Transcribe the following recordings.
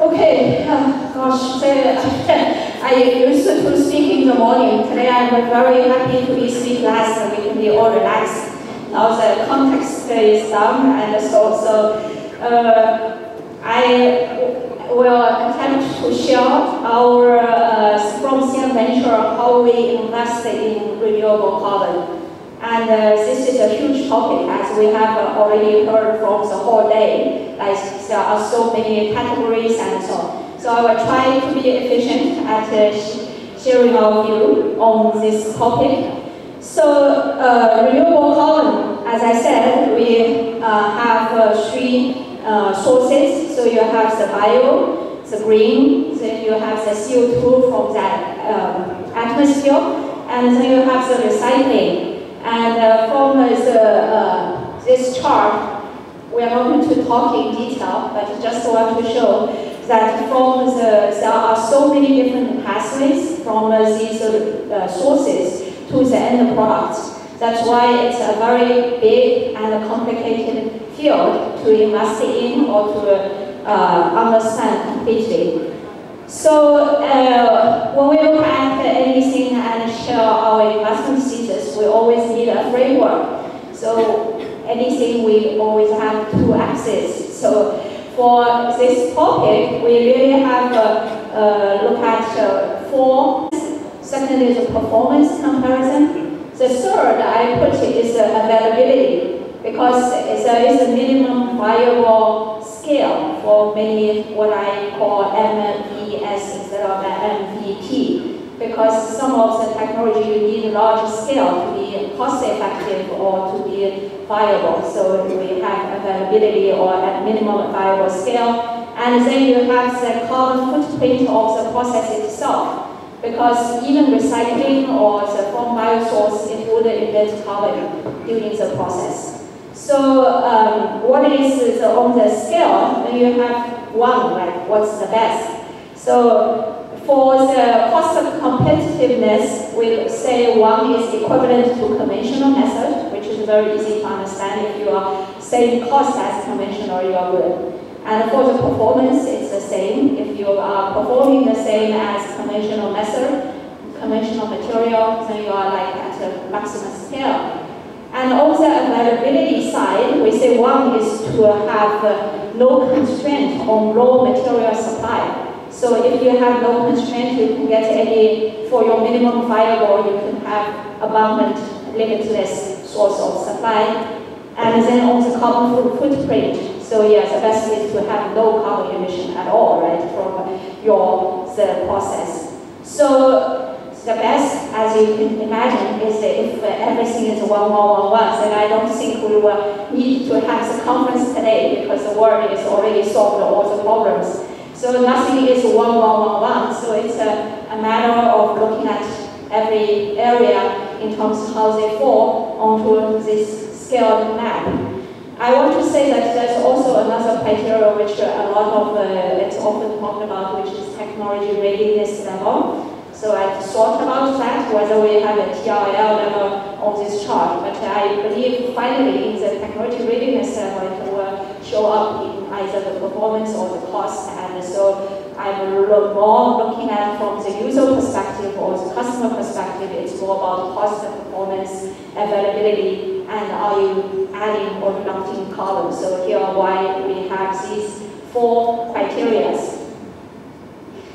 Okay, gosh, I used to speak in the morning. Today I'm very happy to be speak last, and we can be all relaxed. Now the context is done, and so I will attempt to share our from CM Venture how we invest in renewable carbon. And this is a huge topic, as we have already heard from the whole day. Like there are so many categories and so on. So I will try to be efficient at sharing our view on this topic. So renewable carbon, as I said, we have three sources. So you have the bio, the green, then you have the CO2 from that atmosphere, and then you have the recycling. And from this chart, we are not going to talk in detail, but just want to show that from there are so many different pathways from these sources to the end products. That's why it's a very big and complicated field to invest in or to understand completely. So when we look at anything and share our investment thesis, we always need a framework. So anything we always have two axes. So for this topic, we really have look at four. Second is a performance comparison. The third I put is availability, because there is a minimum viable scale for many what I call MVS instead of MVP, because some of the technology you need large scale to be cost effective or to be viable. So we have availability or at minimum viable scale, and then you have the carbon footprint of the process itself, because even recycling or the from biosource, it would emit carbon during the process. So what is on the scale, when you have one, like what's the best? So for the cost of competitiveness, we say one is equivalent to conventional method, which is very easy to understand. If you are same cost as conventional, you are good. And for the performance, it's the same. If you are performing the same as conventional method, conventional material, then you are like at a maximum scale. And on the availability side, we say one is to have no constraint on raw material supply. So if you have no constraint, you can get any, for your minimum viable, you can have abundant, limitless source of supply. And then on the carbon footprint, so yes, the best is to have no carbon emission at all, right, from the process. So the best, as you can imagine, is if everything is 1, 1, 1, 1, then I don't think we will need to have the conference today, because the world is already solved all the problems. So nothing is 1, 1, 1, 1. So it's a matter of looking at every area in terms of how they fall onto this scaled map. I want to say that there's also another criteria which a lot of it's often talked about, which is technology readiness level. So I thought about that, whether we have a TRL level on this chart, but I believe finally in the technology readiness level it will show up in either the performance or the cost. And so I'm more looking at from the user perspective or the customer perspective. It's more about cost and performance, availability, and are you adding or reducing carbon. So here are why we have these four criteria.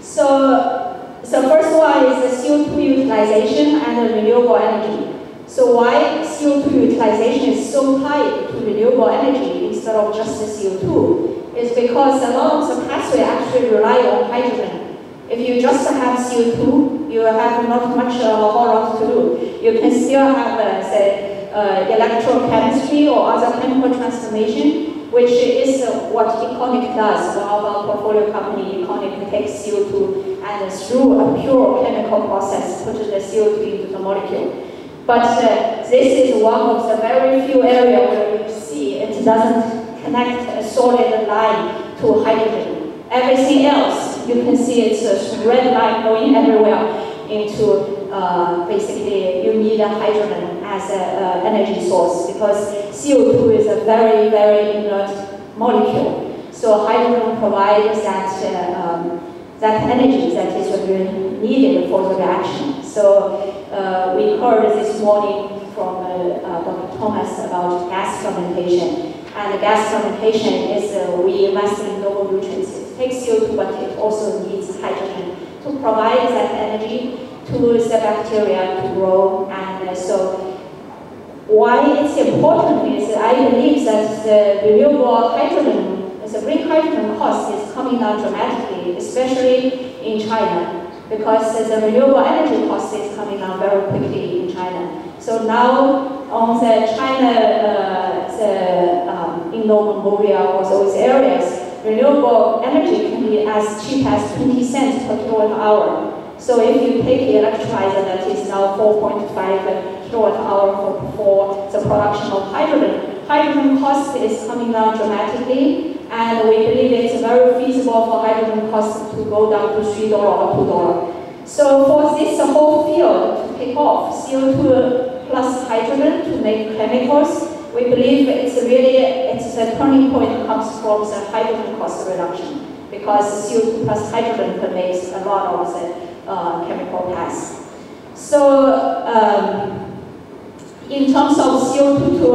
So first one is the CO2 utilization and the renewable energy. So why CO2 utilization is so tied to renewable energy instead of just the CO2 is because a lot of the pathway actually rely on hydrogen. If you just have CO2, you have not much of a whole lot to do. You can still have, say, electrochemistry or other chemical transformation, which is what Econic does. One of our portfolio company, Econic, takes CO2 and through a pure chemical process put the CO2 into the molecule. But this is one of the very few areas where you see it doesn't connect a solid line to hydrogen. Everything else, you can see it's a red line going everywhere into basically you need a hydrogen as an energy source, because CO2 is a very, very inert molecule. So hydrogen provides that energy that is really needed for the reaction. So we heard this morning from Dr. Thomas about gas fermentation. And gas fermentation is we invest in noble nutrients. It takes CO2, but it also needs hydrogen to provide that energy to the bacteria to grow. And so why it's important is I believe that the renewable hydrogen, the green hydrogen cost is coming down dramatically, especially in China, because the renewable energy cost is coming down very quickly in China. So now on the China, Inner Mongolia or those areas, renewable energy can be as cheap as 20 cents per kilowatt hour. So if you take the electrolyzer that is now 4.5 kilowatt hour for the production of hydrogen, hydrogen cost is coming down dramatically, and we believe it's very feasible for hydrogen cost to go down to $3 or $2. So for this whole field to take off, CO2 plus hydrogen to make chemicals, we believe it's the turning point comes from the hydrogen cost reduction, because CO2 plus hydrogen can make a lot of the chemical paths. So in terms of CO2 to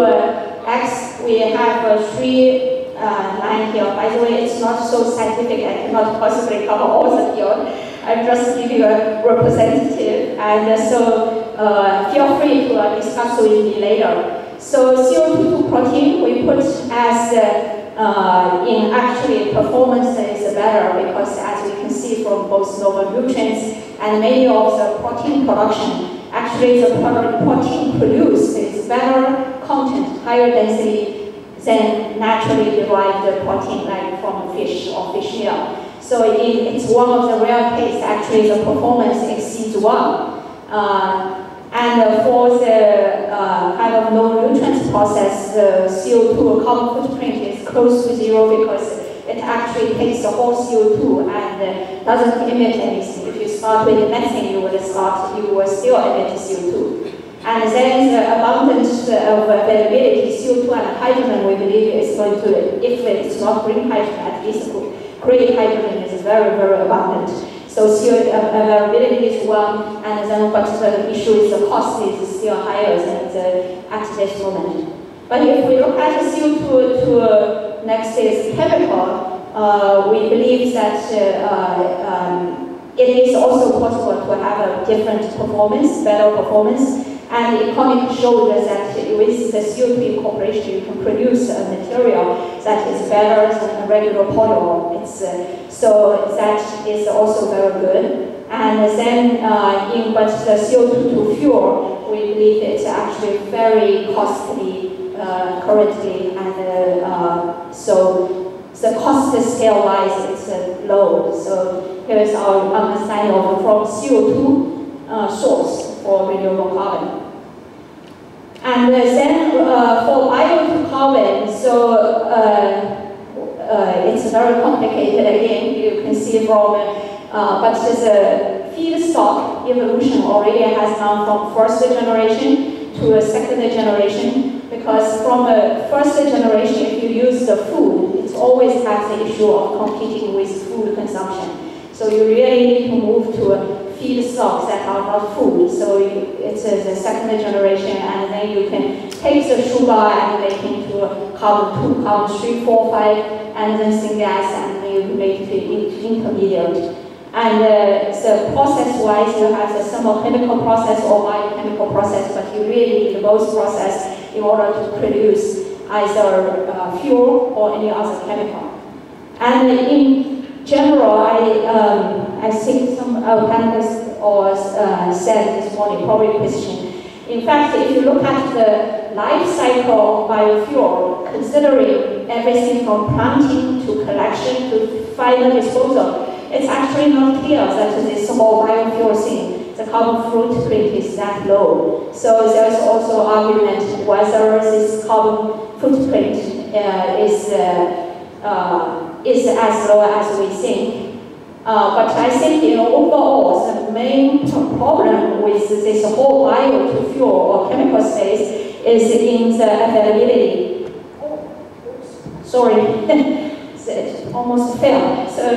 X, we have three lines here. By the way, it's not so scientific, I cannot possibly cover all the field. I'm just giving you a representative, and so feel free to discuss with me later. So CO2 to protein we put as in actually performance is better, because as we can see from both novel nutrients and many of the protein production, actually the protein produced is better content, higher density than naturally derived protein like from fish or fish meal. So it's one of the rare cases actually the performance exceeds 1. And for the kind of no nutrients process, the CO2 carbon footprint is close to 0, because it actually takes the whole CO2 and doesn't emit anything. If you start with methane, you will still emit CO2. And then the abundance of availability, CO2 and hydrogen, we believe is going to, if it's not green hydrogen, at least green hydrogen is very, very abundant. So CO2 availability is 1, and then but the issue is the cost is still higher than at this moment. But if we look at the CO2 to next is chemical, we believe that it is also possible to have a different performance, better performance. And the economics showed that with the CO2 incorporation, you can produce a material that is better than a regular polyol. So that is also very good. And then, but the CO2 to fuel, we believe it's actually very costly currently, and so the cost scale-wise it's low. So here is our understanding of from CO2 source for renewable carbon. And then for bio to carbon, so it's very complicated again, you can see from, but the feedstock evolution already has gone from first generation to a second generation, because from a first generation, if you use the food, it always has the issue of competing with food consumption. So you really need to move to feedstocks that are not food. So it's the second generation, and then you can take the sugar and make it into carbon 2, carbon 3, 4, 5, and then syngas, and then you make it intermediate. And so process-wise, you have the thermochemical process or biochemical process, but you really need both process in order to produce either fuel or any other chemical. And in general, I think some panelists or said this morning, probably question. In fact, if you look at the life cycle of biofuel, considering everything from planting to collection to final disposal, it's actually not clear that this whole biofuel thing, the carbon footprint is that low. So there's also argument whether this carbon footprint is as low as we think. But I think, overall, the main problem with this whole bio to fuel or chemical space is in the availability. Sorry, it almost failed. So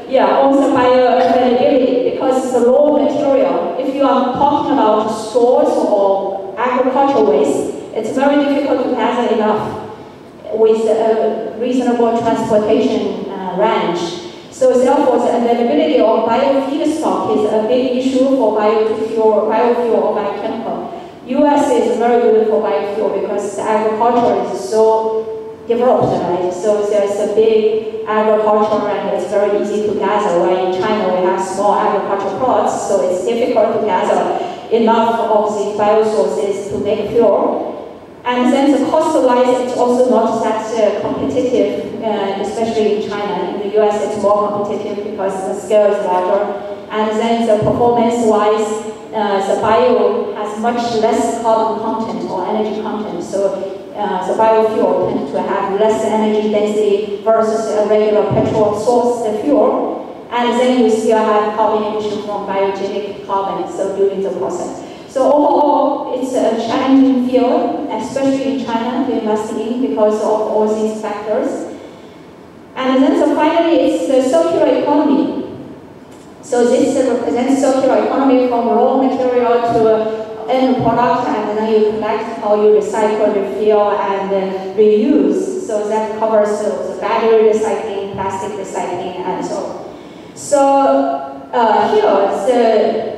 yeah, also bioavailability, because it's a raw material. If you are talking about stores or agricultural waste, it's very difficult to gather enough with a reasonable transportation range. So therefore, the availability of biofeedstock is a big issue for biofuel or biochemical. US is very good for biofuel because agriculture is so developed, right? So there's a big agriculture and it's very easy to gather. While in China we have small agricultural plots, so it's difficult to gather enough of these biosources to make fuel. And then the cost-wise, it's also not that competitive, especially in China. In the US, it's more competitive because the scale is larger. And then the performance-wise, the bio has much less carbon content or energy content. So the biofuel tends to have less energy density versus a regular petrol source fuel. And then you still have carbon emission from biogenic carbon, so during the process. So overall, it's a challenging field, especially in China, to invest in because of all these factors. And then so finally, it's the circular economy. So this represents circular economy from raw material to end product, and then you collect how you recycle, refill, and reuse. So that covers the battery recycling, plastic recycling, and so on. So here,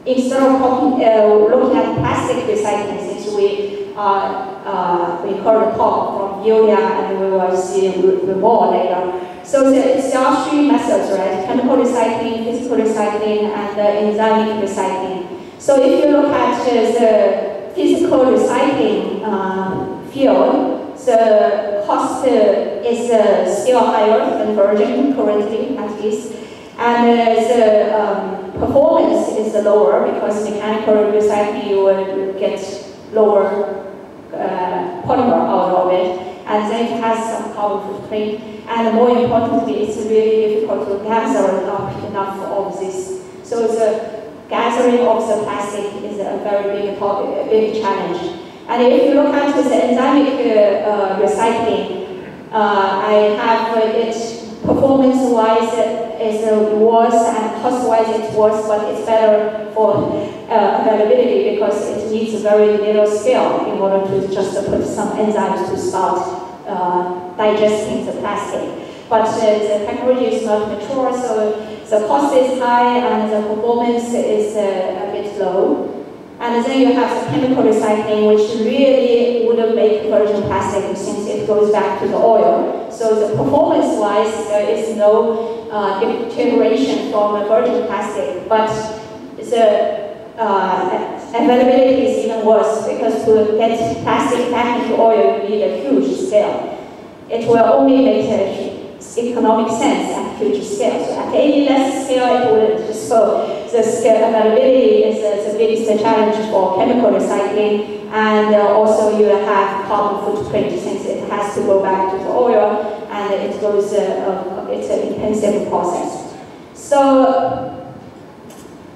instead of looking at plastic recycling, since we heard a talk from Yulia and we will see more later. So there are three methods, right? Chemical recycling, physical recycling, and enzymic recycling. So if you look at the physical recycling field, the cost is still higher than virgin currently, at least. And the performance is lower because mechanical recycling you will get lower polymer out of it, and then it has some carbon footprint. And more importantly, it's really difficult to gather enough of this. So the gathering of the plastic is a very big topic, a big challenge. And if you look at the enzymic recycling, I have it. Performance-wise, it's worse, and cost-wise, it's worse, but it's better for availability because it needs a very little scale in order to just put some enzymes to start digesting the plastic. But the technology is not mature, so the cost is high and the performance is a bit low. And then you have the chemical recycling, which really wouldn't make virgin plastic since it goes back to the oil. So the performance-wise, there is no deterioration from a virgin plastic, but the availability is even worse because to get plastic back into oil, you need a huge scale. It will only make economic sense at huge scale. So at any less scale, it wouldn't. So the scale availability is the biggest challenge for chemical recycling, and also you have carbon footprint since it has to go back to the oil, and it goes. It's an intensive process. So,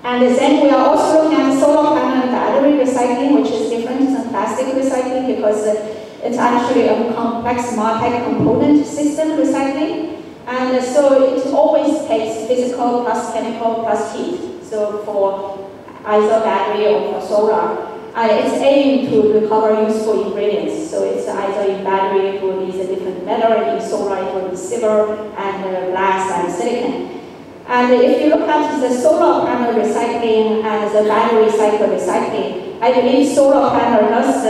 and then we are also looking at solar panel and battery recycling, which is different than plastic recycling because it's actually a complex multi-component system recycling. And so it always takes physical plus chemical plus heat. So for either battery or for solar. And it's aimed to recover useful ingredients. So it's either in battery it will be a different metal, in solar it will be silver and glass and silicon. And if you look at the solar panel recycling and the battery cycle recycling, I believe solar panel does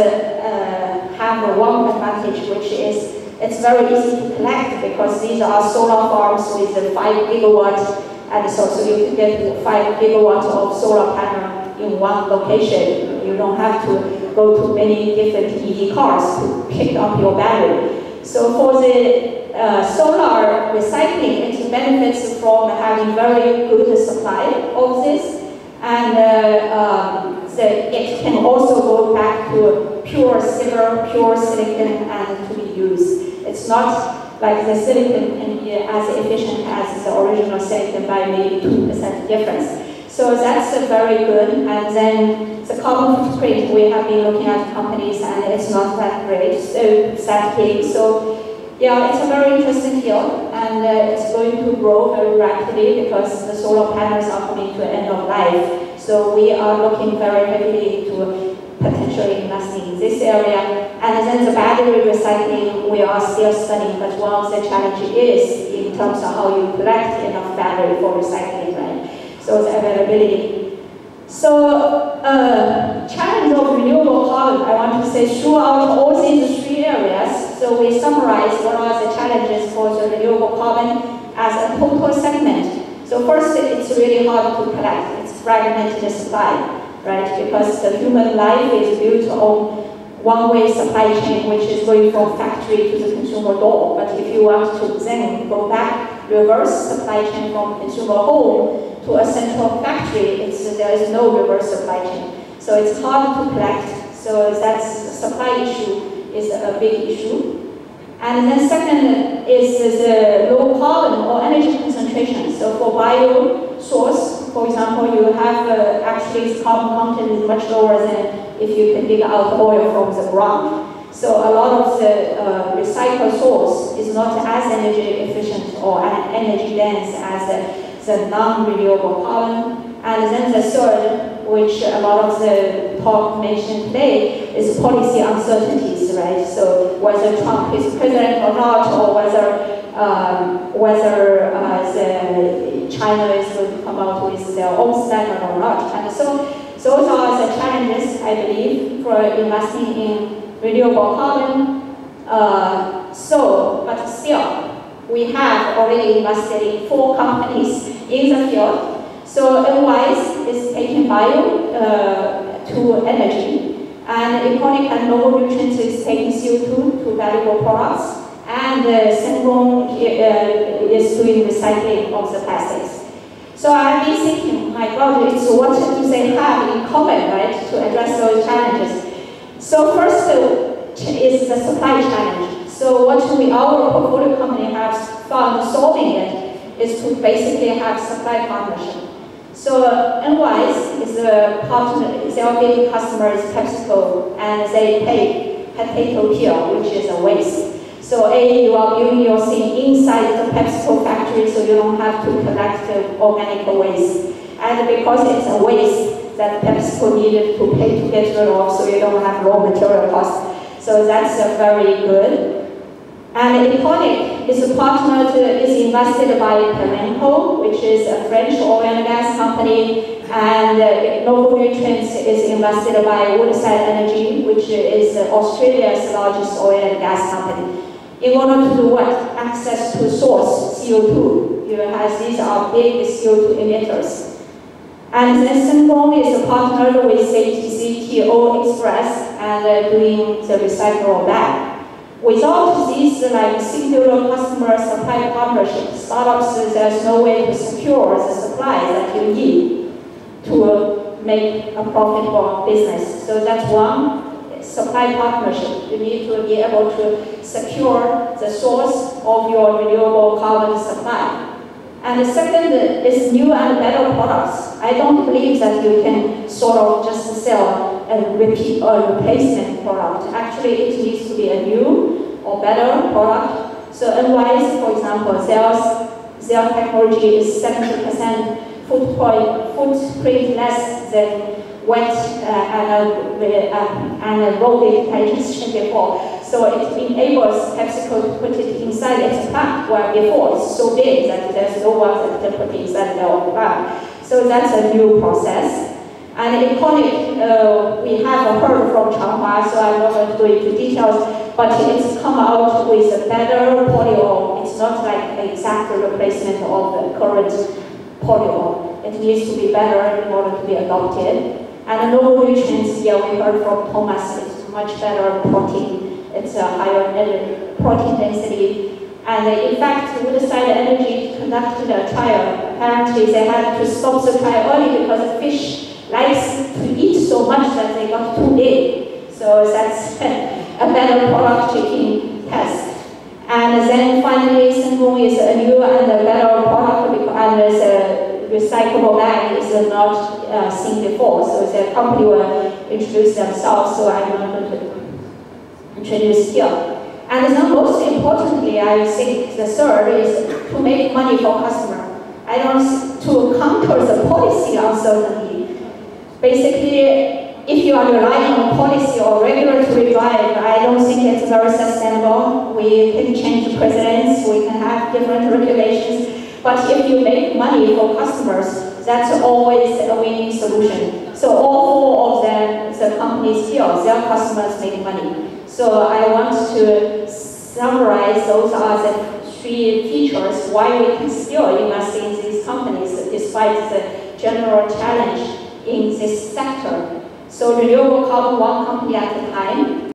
have one advantage, which is it's very easy to collect because these are solar farms with 5 gigawatts, and so you can get 5 gigawatts of solar panel in one location. You don't have to go to many different EV cars to pick up your battery. So for the solar recycling, it benefits from having very good supply of this, and it can also go back to pure silver, pure silicon, and to be used. It's not like the silicon can be as efficient as the original silicon by maybe 2% difference. So that's very good. And then the carbon footprint, we have been looking at companies and it's not that great, so it's that big. So yeah, it's a very interesting field. and it's going to grow very rapidly because the solar panels are coming to the end of life. So we are looking very heavily into potentially investing in this area. And then the battery recycling, we are still studying, but one of the challenges is in terms of how you collect enough battery for recycling, right? So the availability. So challenge of renewable carbon, I want to say throughout all these three areas, so we summarize what are the challenges for the renewable carbon as a total segment. So first, it's really hard to collect. It's fragmented supply, right? Because the human life is built on one-way supply chain, which is going from factory to the consumer door. But if you want to then go back, reverse supply chain from consumer home to a central factory, there is no reverse supply chain. So it's hard to collect. So that's the supply issue is a big issue. And then second is the low carbon or energy concentration. So for bio source, for example, you have actually its carbon content is much lower than if you can dig out oil from the ground. So a lot of the recycled source is not as energy efficient or energy dense as the non-renewable carbon. And then the third, which a lot of the talk mentioned today, is policy uncertainties, right? So whether Trump is president or not, or whether China is going to come out with their own standard or not. And so those are the challenges, I believe, for investing in renewable carbon. But still, we have already invested in 4 companies in the field. So Enwise is taking bio to energy, and Econic and Noble Nutrients is taking CO2 to valuable products, and Sengon is doing recycling of the plastics. So I've been thinking, my God, it's what do they have in common, right, to address those challenges? So first is the supply challenge. So what our portfolio company has found solving it is to basically have supply partnership. So Enwise is a partner, their big customer is PepsiCo, and they pay potato peel, which is a waste. So you are building your thing inside the PepsiCo factory, so you don't have to collect the organic waste. And because it's a waste that PepsiCo needed to pay to get rid of, so you don't have raw material costs. So that's very good. And Econic is a partner is invested by Renewable, which is a French oil and gas company, and Noble Nutrients is invested by Woodside Energy, which is Australia's largest oil and gas company. In order to do what? Access to source, CO2. These are big CO2 emitters. And then Sengon is a partner with CTC TO Express and doing the recyclable bag. Without these singular customer supply partnerships, startups, there's no way to secure the supply that you need to make a profitable business. So that's one. Supply partnership. You need to be able to secure the source of your renewable carbon supply. And the second is new and better products. I don't believe that you can sort of just sell a repeat or replacement product. Actually, it needs to be a new or better product. So Enwise, for example, their technology is 70% footprint less than wet and rolled digestion before. So it enables PepsiCo to put it inside its plant, where before it's so big that there's no one that can put it inside their own plant. So that's a new process. And Econic, we have heard from Changhua, so I'm not going to go into details, but it's come out with a better polyol. It's not like an exact replacement of the current polyol. It needs to be better in order to be adopted. And Noble Nutrients, we heard from Thomas, it's much better protein. It's a higher protein density. And in fact, Woodside Energy conducted a trial. Apparently, they had to stop the trial early because the fish likes to eat so much that they got too big. So that's a better product in test. And then finally, Sengon is a new and a better product, and the recyclable bag is not seen before. So the company will introduce themselves, so I'm not going to introduce here. And then most importantly, I think the third is to make money for customer. I don't to counter the policy uncertainty. Basically, if you are relying on policy or regulatory drive, I don't think it's very sustainable. We can change presidents, we can have different regulations, but if you make money for customers, that's always a winning solution. So all 4 of them, the companies here, their customers make money. So I want to summarize those are the 3 features why we can still invest in these companies despite the general challenge in this sector. So Renewable Carbon 1 company at a time.